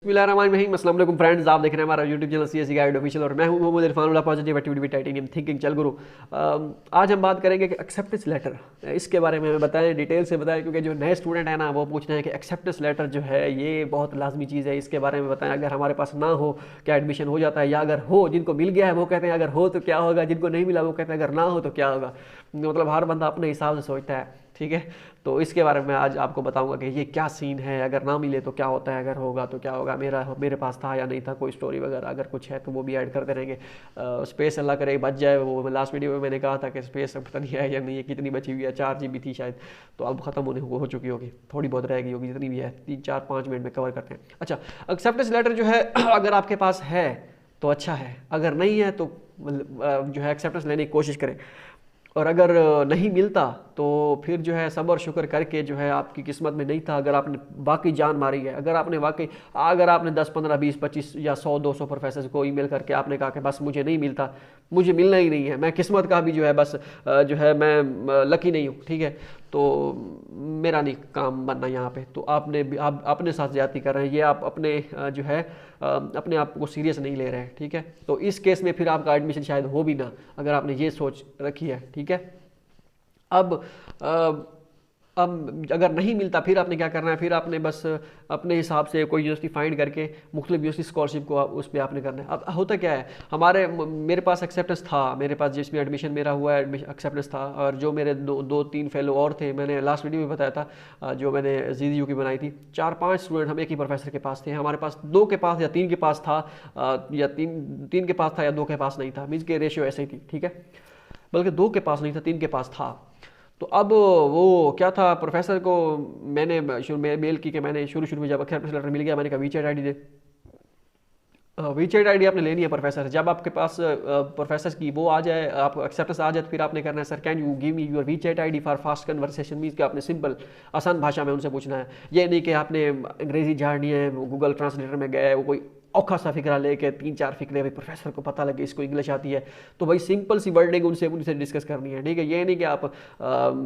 बिस्मिल्लाहिर्रहमानिर्रहीम। अस्सलाम वालेकुम फ्रेंड्स, आप देख रहे हैं हमारा YouTube channel CSE guide official और मैं हूं Mohammad Irfan positive activity with titanium thinking. चल गुरु, आज हम बात करेंगे कि एक्सेप्टेंस लेटर, इसके बारे में हमें बताएं, डिटेल से बताएं, क्योंकि जो नए स्टूडेंट हैं ना वो पूछ रहे हैं कि एक्सेप्टेंस लेटर जो है ये बहुत लाजमी चीज़ है, इसके बारे में बताएं। अगर हमारे पास ना हो क्या एडमिशन हो जाता है, या अगर हो, जिनको मिल गया है वो कहते हैं अगर हो तो क्या होगा, जिनको नहीं मिला वो कहते हैं अगर ना हो तो क्या होगा। मतलब हर बंदा अपने हिसाब से सोचता है, ठीक है। तो इसके बारे में आज आपको बताऊंगा कि ये क्या सीन है, अगर ना मिले तो क्या होता है, अगर होगा तो क्या होगा, मेरे पास था या नहीं था, कोई स्टोरी वगैरह अगर कुछ है तो वो भी ऐड करते रहेंगे। स्पेस अल्लाह करे बच जाए। वो लास्ट वीडियो में मैंने कहा था कि स्पेस अब पता नहीं है या नहीं है, कितनी बची हुई है, 4 GB थी शायद, तो अब ख़त्म होने हो चुकी होगी, थोड़ी बहुत रह गई होगी, जितनी भी है 3-4-5 मिनट में कवर करते हैं। अच्छा, एक्सेप्टेंस लेटर जो है अगर आपके पास है तो अच्छा है, अगर नहीं है तो जो है एक्सेप्टेंस लेने की कोशिश करें, और अगर नहीं मिलता तो फिर जो है सब्र शुक्र करके, जो है आपकी किस्मत में नहीं था, अगर आपने वाकई जान मारी है, अगर आपने 10-15-20-25 या 100-200 प्रोफेसर को ईमेल करके आपने कहा कि बस मुझे नहीं मिलता, मुझे मिलना ही नहीं है, मैं किस्मत का भी जो है बस जो है मैं लकी नहीं हूँ, ठीक है, तो मेरा नहीं काम बनना यहाँ पे, तो आपने भी आप अपने साथ ज्यादती कर रहे हैं, ये आप अपने जो है अपने आप को सीरियस नहीं ले रहे हैं, ठीक है। तो इस केस में फिर आपका एडमिशन शायद हो भी ना, अगर आपने ये सोच रखी है, ठीक है। अब अब अगर नहीं मिलता फिर आपने क्या करना है, फिर आपने बस अपने हिसाब से कोई यूनिवर्सिटी फाइंड करके मुख्तलिफ यूनिवर्सिटी स्कॉलरशिप को उस पर आपने करना है। अब होता क्या है, मेरे पास एक्सेप्टेंस था, मेरे पास जिसमें एडमिशन मेरा हुआ है एक्सेप्टेंस था, और जो मेरे दो तीन फेलो और थे, मैंने लास्ट वीडियो में बताया था, जो मैंने ZU की बनाई थी, 4-5 स्टूडेंट हम एक ही प्रोफेसर के पास थे, हमारे पास 2 के पास या 3 के पास था, या तीन के पास था या 2 के पास नहीं था, मीन्स के रेशियो ऐसे ही थी, ठीक है। बल्कि 2 के पास नहीं था, 3 के पास था। तो अब वो क्या था, प्रोफेसर को मैंने शुरू में मेल की कि मैंने शुरू में जब एक्सेप्टेंस लेटर मिल गया, मैंने कहा वीचैट आईडी दे। वीचैट आईडी आपने लेनी है प्रोफेसर, जब आपके पास प्रोफेसर की वो आ जाए, आप एक्सेप्टेंस आ जाए, तो फिर आपने करना है, sir can you give me your WeChat ID for fast conversation. Means कि आपने सिंपल आसान भाषा में उनसे पूछना है, ये नहीं कि आपने अंग्रेजी झाड़नी है, गूगल ट्रांसलेटर में गए, वो कोई औखा सा फिक्रा लेके 3-4 फिक्रे, भाई प्रोफेसर को पता लगे इसको इंग्लिश आती है, तो भाई सिंपल सी वर्डिंग उनसे डिस्कस करनी है, ठीक है। ये नहीं कि आप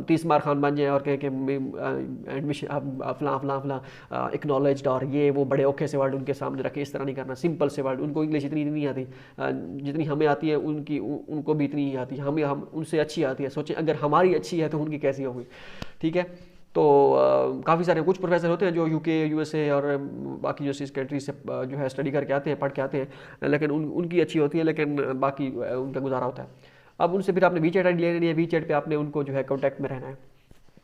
30 मार खान बन जाए और कहें कि एडमिशन आप फलां फलां फलां एक्नॉलेज्ड और ये वो बड़े औखे से वर्ड उनके सामने रखे, इस तरह नहीं करना, सिंपल से वर्ड। उनको इंग्लिश इतनी नहीं आती जितनी हमें आती है, उनको भी इतनी ही आती है, हम उनसे अच्छी आती है। सोचें अगर हमारी अच्छी है तो उनकी कैसी होगी, ठीक है। तो काफ़ी सारे कुछ प्रोफेसर होते हैं जो UK USA और बाकी जो इस कंट्री से जो है स्टडी करके आते हैं, पढ़ के आते हैं, लेकिन उनकी अच्छी होती है, लेकिन बाकी उनका गुजारा होता है। अब उनसे फिर आपने वीचैट आईडी ले लेनी है, वीचैट पे आपने उनको जो है कॉन्टैक्ट में रहना है।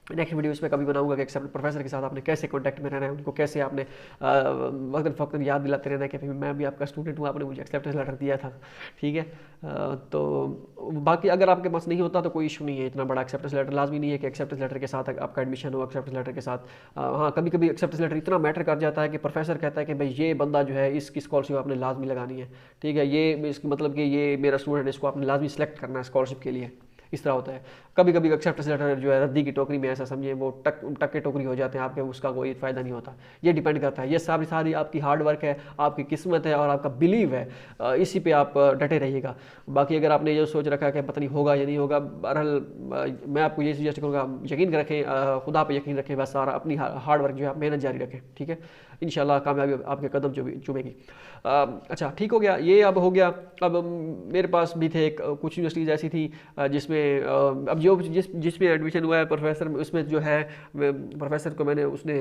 नेक्स्ट वीडियो इसमें कभी बनाऊंगा कि एक्सेप्ट प्रोफेसर के साथ आपने कैसे कांटेक्ट में रहना है, उनको कैसे आपने वक्तन फ़क्तन याद दिलाते रहना है कि मैं भी आपका स्टूडेंट हूँ, आपने मुझे एक्सेप्टेंस लेटर दिया था, ठीक है। तो बाकी अगर आपके पास नहीं होता तो कोई इशू नहीं है, इतना बड़ा एक्सेप्टेंस लेटर लाजमी नहीं है कि एक्सेप्टेंस लेटर के साथ आपका एडमिशन हो। एक्सेप्टेंस लेटर के साथ हाँ, कभी कभी एक्सेप्टेंस लेटर इतना मैटर कर जाता है कि प्रोफेसर कहता है कि भाई ये बंदा जो है इसकी स्कॉलरशिप आपने लाजमी लगानी है, ठीक है, ये इसकी मतलब कि ये मेरा स्टूडेंट है, इसको आपने लाजमी सेलेक्ट करना है स्कॉलरशिप के लिए, इस तरह होता है। कभी कभी एक्सेप्टेंस लेटर जो है रद्दी की टोकरी में, ऐसा समझिए वो टक के टोकरी हो जाते हैं आपके, उसका कोई फ़ायदा नहीं होता। ये डिपेंड करता है, ये सारी आपकी हार्ड वर्क है, आपकी किस्मत है और आपका बिलीव है, इसी पे आप डटे रहिएगा। बाकी अगर आपने ये सोच रखा है कि पता नहीं होगा या नहीं होगा, बहरहाल मैं आपको ये सजेस्ट करूँगा, यकीन रखें, खुदा पे यकीन रखें, बस सारा अपनी हार्ड वर्क जो है मेहनत जारी रखें, ठीक है। इंशाल्लाह कामयाबी आपके कदम चूमेगी। अच्छा, ठीक हो गया, ये अब हो गया। अब मेरे पास भी थे कुछ यूनिवर्सिटीज़ ऐसी थी जिसमें अब जिसमें एडमिशन हुआ है प्रोफेसर, उसमें जो है प्रोफेसर को मैंने उसने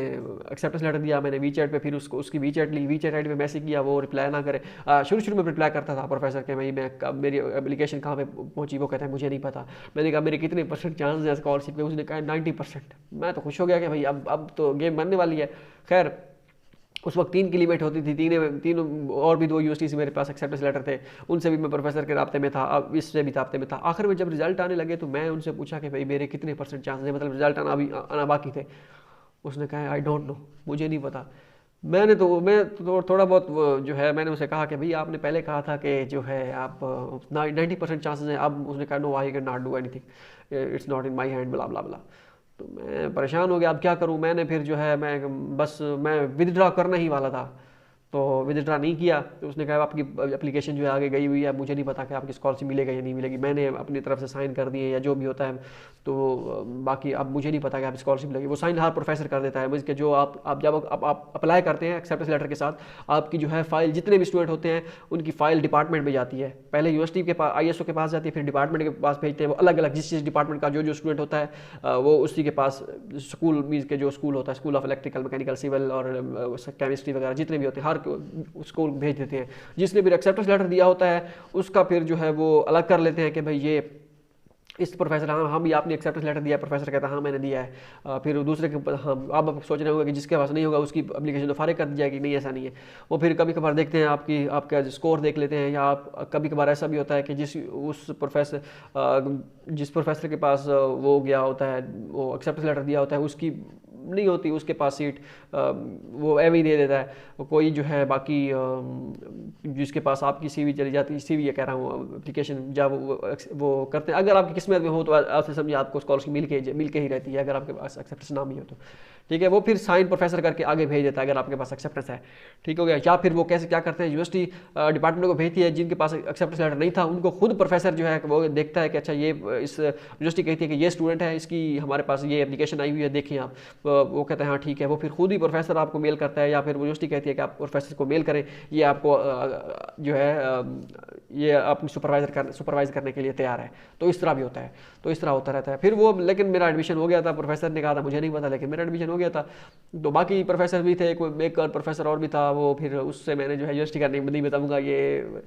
एक्सेप्टेंस लेटर दिया, मैंने वीचैट पे फिर उसकी वीचैट ली, वीचैट आईडी पे मैसेज किया, वो रिप्लाई ना करे। शुरू में रिप्लाई करता था प्रोफेसर के, मैं मेरी एप्लीकेशन कहाँ पे पहुंची, वो कहता है मुझे नहीं पता। मैंने कहा मेरे कितने % चांस है स्कॉलरशिप के, उसने कहा 90%। मैं तो खुश हो गया कि भाई अब तो गेम बनने वाली है। खैर उस वक्त 3 की लिमिट होती थी, तीन और भी 2 यूनिवर्सिटी से मेरे पास एक्सेप्टेंस लेटर थे, उनसे भी मैं प्रोफेसर के राब्ते में था, अब इससे भी राब्ते में था। आखिर में जब रिजल्ट आने लगे तो मैं उनसे पूछा कि भाई मेरे कितने % चांसेस हैं, मतलब रिजल्ट आना बाकी थे। उसने कहा आई डोंट नो, मुझे नहीं पता। मैं थोड़ा बहुत जो है मैंने उसे कहा कि भाई आपने पहले कहा था कि जो है आप 90% चांसेस हैं, अब उसने कहा no I can not do anything, it's not in my hand, blah blah बला। तो मैं परेशान हो गया, अब क्या करूं। मैंने फिर जो है मैं विदड्रॉ करना ही वाला था, तो विदड्रा नहीं किया, तो उसने कहा आपकी एप्लीकेशन जो है आगे गई हुई है, मुझे नहीं पता कि आपकी स्कॉलरशिप मिलेगा या नहीं मिलेगी, मैंने अपनी तरफ से साइन कर दिए या जो भी होता है, तो बाकी अब मुझे नहीं पता कि आप स्कॉलरशिप लगी। वो साइन हर प्रोफेसर कर देता है, मींस के जो आप जब आप अप्लाई करते हैं एक्सेप्टेंस लेटर के साथ, आपकी जो है फाइल, जितने भी स्टूडेंट होते हैं उनकी फाइल डिपार्टमेंट में जाती है, पहले यूनिवर्सिटी के पास ISO के पास जाती है, फिर डिपार्टमेंट के पास भेजते हैं, वो अलग अलग जिस डिपार्टमेंट का जो स्टूडेंट होता है वो उसी के पास स्कूल, मींस के जो स्कूल होता है, school of electrical, mechanical, civil और केमिस्ट्री वगैरह जितने भी होते हैं, हर स्कूल भेज देते हैं। जिसने भी एक्सेप्टेंस लेटर दिया होता है उसका फिर जो है वो अलग कर लेते हैं कि भाई ये इस प्रोफेसर, हाँ भी आपने एक्सेप्टेंस लेटर दिया है, प्रोफेसर कहता है हाँ मैंने दिया है। फिर दूसरे के ऊपर हाँ आप सोच रहे होंगे कि जिसके पास नहीं होगा उसकी एप्लीकेशन तो फारिग कर दी जाएगी, नहीं ऐसा नहीं है। वो फिर कभी कभार देखते हैं आपका स्कोर देख लेते हैं, या आप कभी कभार ऐसा भी होता है कि जिस प्रोफेसर के पास वो गया होता है, वो एक्सेप्टेंस लेटर दिया होता है, उसकी नहीं होती उसके पास सीट, वो एवं ही दे देता है। कोई जो है बाकी जिसके पास आपकी CV चली जाती है, CV ये कह रहा हूँ एप्लीकेशन, जब वो करते हैं, अगर आपकी किस्मत में हो तो आपसे समझिए आपको स्कॉलरशिप मिल के ही रहती है, अगर आपके पास एक्सेप्टेंस ना भी हो तो, ठीक है। वो फिर साइन प्रोफेसर करके आगे भेज देता है अगर आपके पास एक्सेप्टेंस है, ठीक हो गया। या फिर वो कैसे क्या करते हैं, यूनिवर्सिटी डिपार्टमेंट को भेजती है, जिनके पास एक्सेप्टेंस लेटर नहीं था उनको खुद प्रोफेसर जो है वो देखता है कि अच्छा ये इस यूनिवर्सिटी कहती है कि ये स्टूडेंट है, इसकी हमारे पास ये एप्लीकेशन आई हुई है, देखिए आप। वो कहते हैं हाँ ठीक है, वो फिर खुद ही प्रोफेसर आपको मेल करता है, या फिर यूनिवर्सिटी कहती है कि आप प्रोफेसर को मेल करें, ये आपको जो है ये अपनी सुपरवाइज करने के लिए तैयार है। तो इस तरह भी होता है, तो इस तरह होता रहता है। फिर वो, लेकिन मेरा एडमिशन हो गया था, प्रोफेसर ने कहा था मुझे नहीं पता, लेकिन मेरा एडमिशन हो गया था। तो बाकी प्रोफेसर भी थे, कोई एक प्रोफेसर और भी था, वो फिर उससे मैंने जो है यूनिवर्सिटी का नहीं बताऊंगा ये,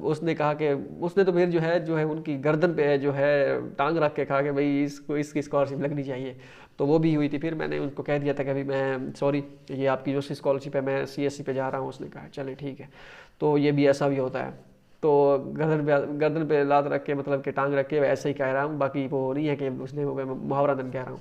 उसने कहा कि उसने तो फिर जो है उनकी गर्दन पे जो है टांग रख के कहा कि भाई इसकी स्कॉलरशिप लगनी चाहिए। तो वो भी हुई थी। फिर मैंने उनको कह दिया था कि अभी मैं सॉरी, ये आपकी जो स्कॉलरशिप है मैं CSC पे जा रहा हूँ। उसने कहा चले ठीक है। तो ये भी ऐसा भी होता है। तो गर्दन पे लात रख के, मतलब कि टांग रख के ऐसे ही कह रहा हूँ, बाकी वो नहीं है कि उसने मुहावरा दन कह रहा हूँ।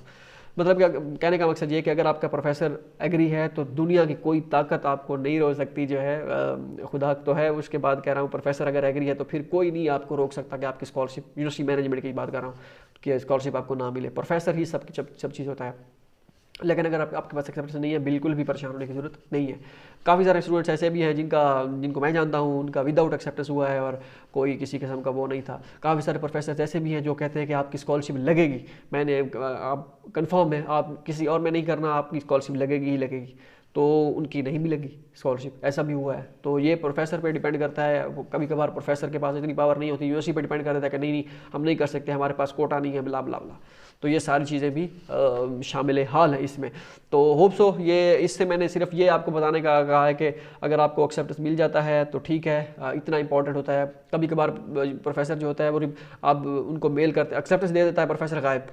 मतलब क्या कहने का मकसद ये कि अगर आपका प्रोफेसर एग्री है तो दुनिया की कोई ताकत आपको नहीं रोक सकती, जो है खुदा तो है उसके बाद कह रहा हूँ, प्रोफेसर अगर एग्री है तो फिर कोई नहीं आपको रोक सकता कि आपकी स्कॉलरशिप, यूनिवर्सिटी मैनेजमेंट की बात कर रहा हूँ, कि स्कॉलरशिप आपको ना मिले। प्रोफेसर ही सब चीज़ होता है। लेकिन अगर आपके पास एक्सेप्टेंस नहीं है, बिल्कुल भी परेशान होने की ज़रूरत नहीं है। काफ़ी सारे स्टूडेंट्स ऐसे भी हैं जिनको मैं जानता हूँ, उनका विदाउट एक्सेप्टेंस हुआ है और कोई किसी किस्म का वो नहीं था। काफ़ी सारे प्रोफेसर ऐसे भी हैं जो कहते हैं कि आपकी स्कॉलरशिप लगेगी, आप कंफर्म है, आप किसी और में नहीं करना, आपकी स्कॉलरशिप लगेगी ही लगेगी। तो उनकी नहीं मिलेगी स्कॉलरशिप, ऐसा भी हुआ है। तो ये प्रोफेसर पे डिपेंड करता है। वो कभी कभार प्रोफेसर के पास इतनी पावर नहीं होती, यूनिवर्सिटी पे डिपेंड कर देता है कि नहीं हम नहीं कर सकते, हमारे पास कोटा नहीं है, ब्ला ब्ला ब्ला। तो ये सारी चीज़ें भी शामिल हाल है इसमें। तो होप सो ये, इससे मैंने सिर्फ ये आपको बताने का कहा है कि अगर आपको एक्सेप्टेंस मिल जाता है तो ठीक है, इतना इंपॉर्टेंट होता है। कभी कभार प्रोफेसर जो होता है वो आप उनको मेल करते, एक्सेप्टेंस दे देता है प्रोफेसर, गायब,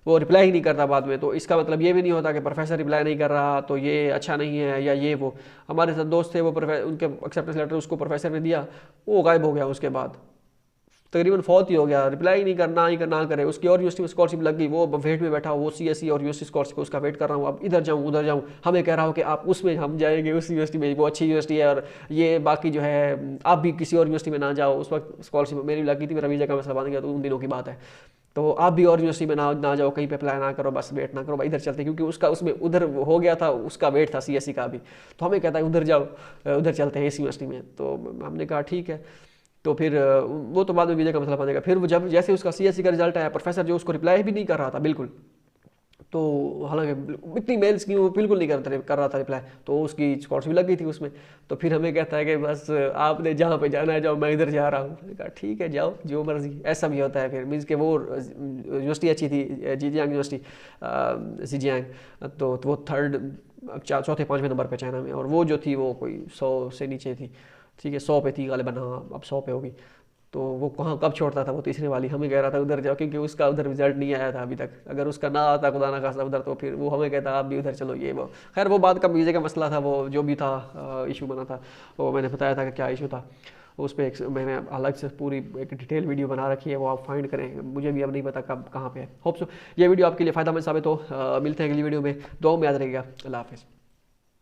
वो रिप्लाई ही नहीं करता बाद में। तो इसका मतलब ये भी नहीं होता कि प्रोफेसर रिप्लाई नहीं कर रहा तो ये अच्छा नहीं है या ये वो। हमारे साथ दोस्त थे, वो उनके एक्सेप्टेंस लेटर उसको प्रोफेसर ने दिया, वो गायब हो गया, उसके बाद तकरीबन फौत ही हो गया, रिप्लाई नहीं करना ही करना करे। उसकी और यूनिवर्सिटी में स्कॉलरशिप लग गई, वो वेट में बैठा, वो CSE और यूनिवर्सिटी स्कॉलरशिप उसका वेट कर रहा हूँ, अब इधर जाऊँ उधर जाऊँ, हमें कह रहा हूँ कि आप उसमें हम जाएंगे, उस यूनिवर्सिटी में, वो अच्छी यूनिवर्सिटी है, और ये बाकी जो है आप भी किसी और यूनिवर्सिटी में ना जाओ। उस वक्त स्कॉलरशिप मेरी लगी थी, मेरा वीज़ा का मसला बन गया, तो उन दिनों की बात है। तो आप भी और यूनिवर्सिटी में ना जाओ, कहीं पे अप्लाई ना करो, बस वेट ना करो, इधर चलते, क्योंकि उसका उसमें उधर हो गया था, उसका वेट था CSE का भी। तो हमें कहता है उधर जाओ, उधर चलते हैं इस यूनिवर्सिटी में। तो हमने कहा ठीक है। तो फिर वो तो बाद में वीज़ा का मसला बनेगा। फिर वो जब जैसे उसका CSE का रिजल्ट आया, प्रोफेसर जो उसको रिप्लाई भी नहीं कर रहा था बिल्कुल, तो हालांकि इतनी मेल्स की वो बिल्कुल नहीं कर रहा था रिप्लाई, तो उसकी स्कॉलरशिप लग गई थी उसमें। तो फिर हमें कहता है कि बस आपने जहाँ पे जाना है जाओ, मैं इधर जा रहा हूँ। मैंने कहा ठीक है जाओ, जो मर्जी। ऐसा भी होता है फिर, मीन्स के वो यूनिवर्सिटी अच्छी थी, जीजियांग यूनिवर्सिटी, जीजियांग, तो वो चौथे 5वें नंबर पे चाइना में, और वो जो थी वो कोई 100 से नीचे थी, ठीक है, 100 पे थी गालिबन, हाँ अब 100 पे होगी। तो वो कहाँ कब छोड़ता था, वो तीसरे वाली। हमें कह रहा था उधर जाओ, क्योंकि उसका उधर रिजल्ट नहीं आया था अभी तक। अगर उसका ना आता खुदा ना खासा उधर, तो फिर वो हमें कहता आप भी उधर चलो, ये वो। खैर वो बात का वीज़े का मसला था, वो जो भी था इशू बना था, वो मैंने बताया था कि क्या इशू था। उस पर मैंने अलग से पूरी एक डिटेल वीडियो बना रखी है, वो आप फाइंड करें, मुझे भी अब नहीं पता कब कहाँ पे है। होप सो ये वीडियो आपके लिए फ़ायदा मंद साबित हो। मिलते हैं अगली वीडियो में, दुआ में याद रहेगा। अल्लाह हाफ़िज़।